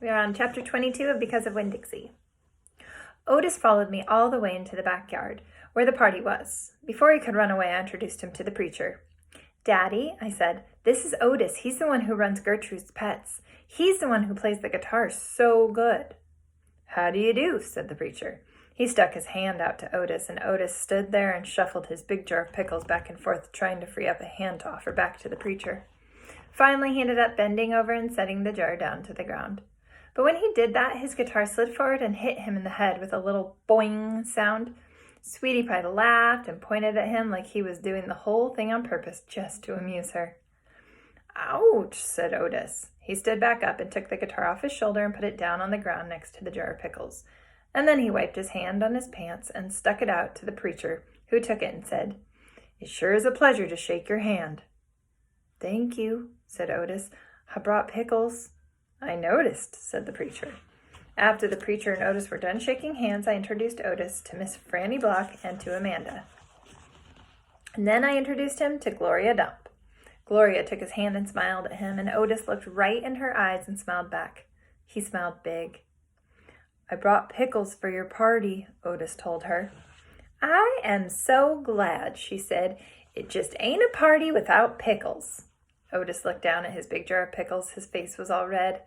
We are on chapter 22 of Because of Winn-Dixie. Otis followed me all the way into the backyard, where the party was. Before he could run away, I introduced him to the preacher. "Daddy," I said, "this is Otis. He's the one who runs Gertrude's Pets. He's the one who plays the guitar so good." "How do you do?" said the preacher. He stuck his hand out to Otis, and Otis stood there and shuffled his big jar of pickles back and forth, trying to free up a hand to offer back to the preacher. Finally, he ended up bending over and setting the jar down to the ground. But when he did that, his guitar slid forward and hit him in the head with a little boing sound. Sweetie Pie laughed and pointed at him like he was doing the whole thing on purpose just to amuse her. "Ouch," said Otis. He stood back up and took the guitar off his shoulder and put it down on the ground next to the jar of pickles. And then he wiped his hand on his pants and stuck it out to the preacher, who took it and said, "It sure is a pleasure to shake your hand." "Thank you," said Otis. "I brought pickles." "I noticed," said the preacher. After the preacher and Otis were done shaking hands, I introduced Otis to Miss Franny Block and to Amanda. And then I introduced him to Gloria Dump. Gloria took his hand and smiled at him, and Otis looked right in her eyes and smiled back. He smiled big. "I brought pickles for your party," Otis told her. "I am so glad," she said. "It just ain't a party without pickles." Otis looked down at his big jar of pickles. His face was all red.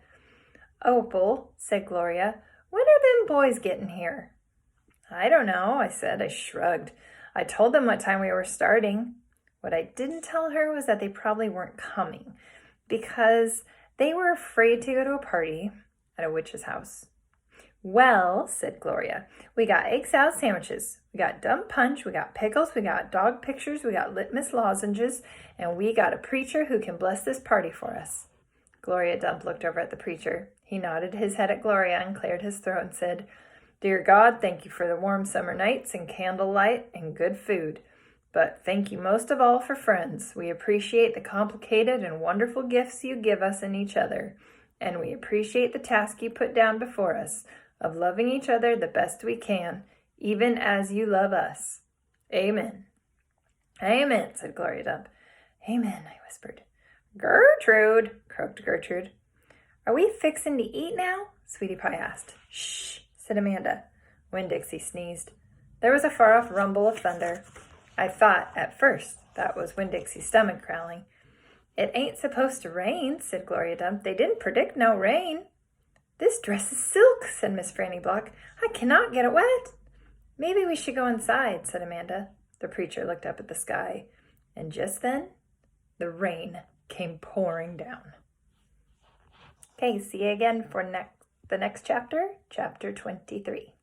"Opal," said Gloria, "when are them boys getting here?" "I don't know," I said. I shrugged. I told them what time we were starting. What I didn't tell her was that they probably weren't coming because they were afraid to go to a party at a witch's house. "Well," said Gloria, "we got egg salad sandwiches, we got dump punch, we got pickles, we got dog pictures, we got litmus lozenges, and we got a preacher who can bless this party for us." Gloria Dump looked over at the preacher. He nodded his head at Gloria and cleared his throat and said, "Dear God, thank you for the warm summer nights and candlelight and good food. But thank you most of all for friends. We appreciate the complicated and wonderful gifts you give us and each other. And we appreciate the task you put down before us of loving each other the best we can, even as you love us. Amen." "Amen," said Gloria Dump. "Amen," I whispered. "Gertrude," croaked Gertrude. "Are we fixin' to eat now?" Sweetie Pie asked. "Shh," said Amanda. Winn-Dixie sneezed. There was a far-off rumble of thunder. I thought, at first, that was Winn-Dixie's stomach growling. "It ain't supposed to rain," said Gloria Dump. "They didn't predict no rain." "This dress is silk," said Miss Franny Block. "I cannot get it wet." "Maybe we should go inside," said Amanda. The preacher looked up at the sky, and just then, the rain came pouring down. Okay, see you again for the next chapter, chapter 23.